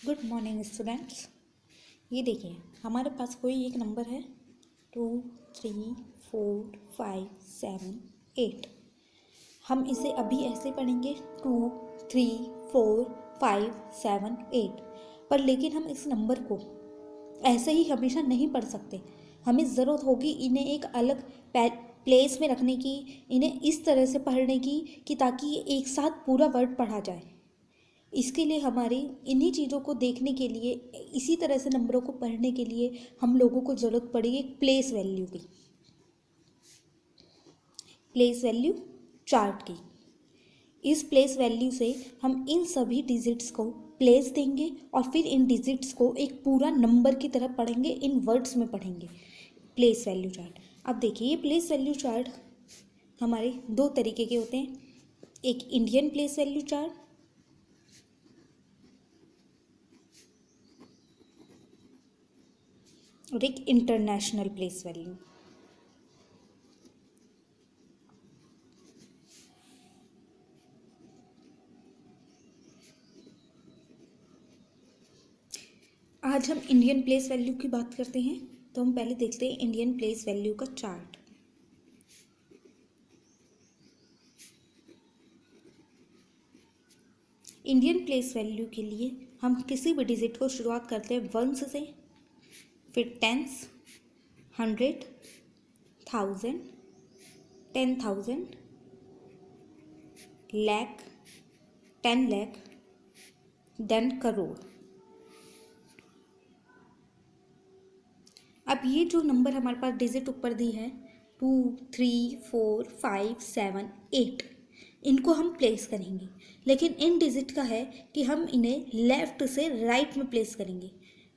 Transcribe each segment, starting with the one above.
Good morning students. ये देखिए हमारे पास कोई एक नंबर है 2 3 4 5 7 8। हम इसे अभी ऐसे पढ़ेंगे 2 3 4 5 7 8। पर लेकिन हम इस नंबर को ऐसे ही हमेशा नहीं पढ़ सकते। हमें ज़रूरत होगी इन्हें एक अलग प्लेस में रखने की, इन्हें इस तरह से पढ़ने की कि ताकि ये एक साथ पूरा वर्ड पढ़ा जाए। इसके लिए हमारी इन्हीं चीज़ों को देखने के लिए, इसी तरह से नंबरों को पढ़ने के लिए हम लोगों को ज़रूरत पड़ेगी एक प्लेस वैल्यू की, प्लेस वैल्यू चार्ट की। इस प्लेस वैल्यू से हम इन सभी डिजिट्स को प्लेस देंगे और फिर इन डिजिट्स को एक पूरा नंबर की तरह पढ़ेंगे, इन वर्ड्स में पढ़ेंगे प्लेस वैल्यू चार्ट। अब देखिए ये प्लेस वैल्यू चार्ट हमारे दो तरीके के होते हैं, एक इंडियन प्लेस वैल्यू चार्ट और एक इंटरनेशनल प्लेस वैल्यू। आज हम इंडियन प्लेस वैल्यू की बात करते हैं, तो हम पहले देखते हैं इंडियन प्लेस वैल्यू का चार्ट। इंडियन प्लेस वैल्यू के लिए हम किसी भी डिजिट को शुरुआत करते हैं 1 से, फिर 10, 100, 1000, 10,000, लाख, 10 लाख, देन करोड़। अब ये जो नंबर हमारे पास डिजिट ऊपर दी है 2 3 4 5 7 8, इनको हम प्लेस करेंगे। लेकिन इन डिजिट का है कि हम इन्हें लेफ़्ट से राइट में प्लेस करेंगे।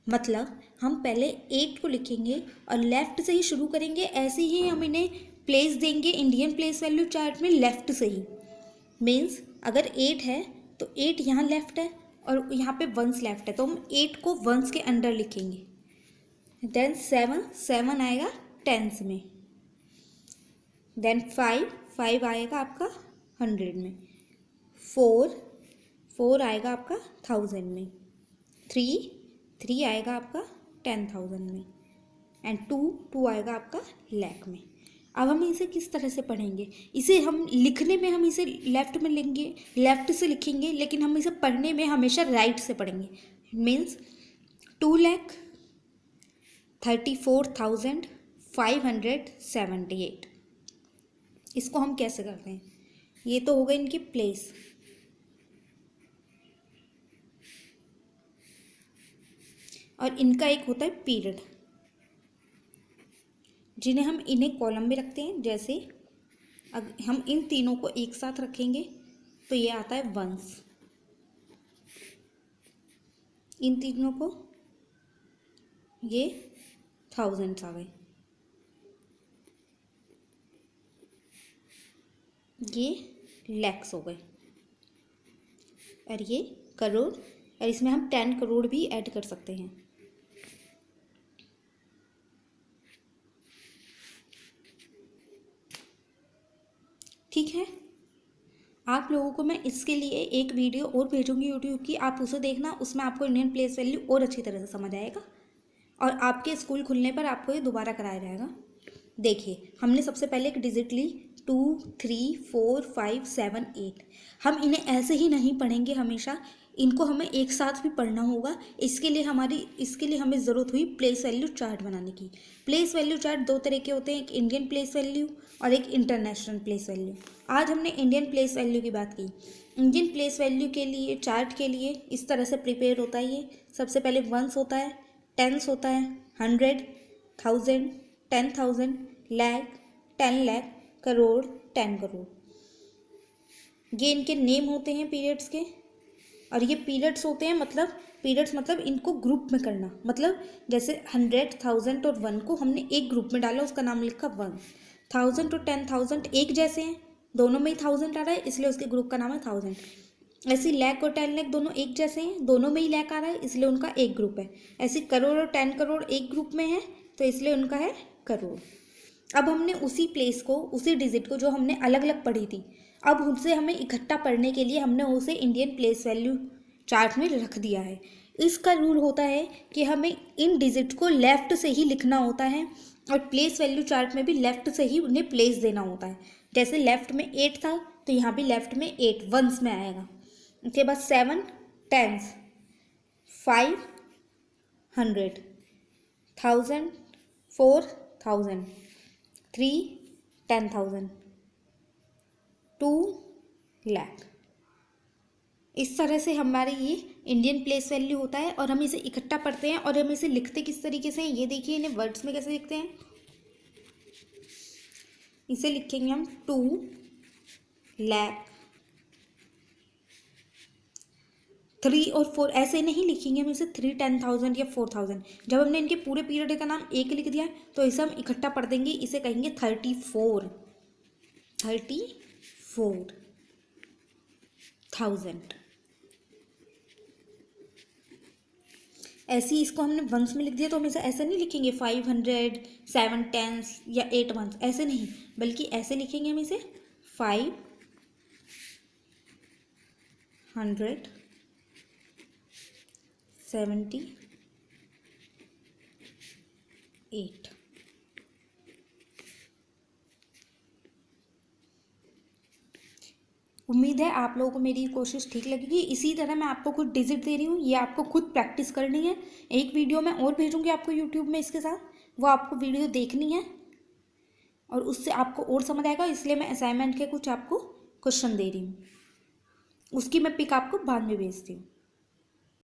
मतलब हम पहले 8 को लिखेंगे और लेफ़्ट से ही शुरू करेंगे, ऐसे ही हम इन्हें प्लेस देंगे इंडियन प्लेस वैल्यू चार्ट में लेफ़्ट से ही। मीन्स अगर 8 है तो 8 यहाँ लेफ़्ट है और यहाँ पे 1s लेफ़्ट है, तो हम 8 को 1s के अंडर लिखेंगे। देन 7 आएगा 10s में। देन 5 आएगा आपका 100 में। 4 आएगा आपका 1000 में। 3 आएगा आपका 10,000 में। एंड 2 आएगा आपका लाख में। अब हम इसे किस तरह से पढ़ेंगे? इसे हम लिखने में हम इसे लेफ़्ट में लेंगे, लेफ़्ट से लिखेंगे, लेकिन हम इसे पढ़ने में हमेशा राइट से पढ़ेंगे। मीन्स 2,34,578। इसको हम कैसे करते हैं? ये तो हो गए इनकी प्लेस। और इनका एक होता है पीरियड, जिन्हें हम इन्हें कॉलम में रखते हैं। जैसे अगर हम इन तीनों को एक साथ रखेंगे तो ये आता है 1s। इन तीनों को ये 1000s आ गए, ये लैक्स हो गए, और ये करोड़, और इसमें हम 10 करोड़ भी ऐड कर सकते हैं। ठीक है, आप लोगों को मैं इसके लिए एक वीडियो और भेजूंगी यूट्यूब की, आप उसे देखना, उसमें आपको इंडियन प्लेस वैल्यू और अच्छी तरह से समझ आएगा और आपके स्कूल खुलने पर आपको ये दोबारा कराया जाएगा। देखिए हमने सबसे पहले एक डिजिट ली 2 3 4 5 7 8। हम इन्हें ऐसे ही नहीं पढ़ेंगे हमेशा, इनको हमें एक साथ भी पढ़ना होगा। इसके लिए हमें ज़रूरत हुई प्लेस वैल्यू चार्ट बनाने की। प्लेस वैल्यू चार्ट दो तरह के होते हैं, एक इंडियन प्लेस वैल्यू और एक इंटरनेशनल प्लेस वैल्यू। आज हमने इंडियन प्लेस वैल्यू की बात की। इंडियन प्लेस वैल्यू के लिए चार्ट के लिए इस तरह से प्रिपेयर होता है। ये सबसे पहले 1s होता है, 10s होता है, 100, 1000, 10,000, लाख, 10 लाख, करोड़, 10 करोड़। ये इनके नेम होते हैं पीरियड्स के, और ये पीरियड्स होते हैं मतलब इनको ग्रुप में करना। मतलब जैसे 100, 1000 और 1 को हमने एक ग्रुप में डाला, उसका नाम लिखा 1। 1000 और 10,000 एक जैसे हैं, दोनों में ही 1000 आ रहा है, इसलिए उसके ग्रुप का नाम है 1000। ऐसे लाख और 10 लाख दोनों एक जैसे हैं, दोनों में ही लाख आ रहा है, इसलिए उनका एक ग्रुप है। ऐसे करोड़ और 10 करोड़ एक ग्रुप में है, तो इसलिए उनका है करोड़। अब हमने उसी प्लेस को, उसी डिजिट को जो हमने अलग अलग पढ़ी थी, अब उनसे हमें इकट्ठा पढ़ने के लिए हमने उसे इंडियन प्लेस वैल्यू चार्ट में रख दिया है। इसका रूल होता है कि हमें इन डिजिट को लेफ़्ट से ही लिखना होता है और प्लेस वैल्यू चार्ट में भी लेफ़्ट से ही उन्हें प्लेस देना होता है। जैसे लेफ़्ट में 8 था तो यहाँ भी लेफ़्ट में 8 वंस में आएगा। उसके बाद 7 टेंस, 5 100, 1000 4000, 3 10,000, 2 लाख। इस तरह से हमारे ये इंडियन प्लेस वैल्यू होता है और हम इसे इकट्ठा पढ़ते हैं। और हम इसे लिखते किस तरीके से हैं ये देखिए, इन्हें वर्ड्स में कैसे लिखते हैं। इसे लिखेंगे हम 2 लाख, 3 और 4 ऐसे नहीं लिखेंगे हम इसे 3 10,000 या 4,000। जब हमने इनके पूरे पीरियड का नाम एक लिख दिया तो इसे हम इकट्ठा पढ़ देंगे, इसे कहेंगे 34,000। ऐसे ही इसको हमने वंस में लिख दिया तो हम इसे ऐसे नहीं लिखेंगे 500, 7 टेंस या 8 वंस, ऐसे नहीं, बल्कि ऐसे लिखेंगे हम इसे 578। उम्मीद है आप लोगों को मेरी कोशिश ठीक लगेगी। इसी तरह मैं आपको खुद डिजिट दे रही हूँ, ये आपको खुद प्रैक्टिस करनी है। एक वीडियो मैं और भेजूँगी आपको यूट्यूब में इसके साथ, वो आपको वीडियो देखनी है और उससे आपको और समझ आएगा। इसलिए मैं असाइनमेंट के कुछ आपको क्वेश्चन दे रही हूँ, उसकी मैं पिक आपको बाद में भेजती हूँ।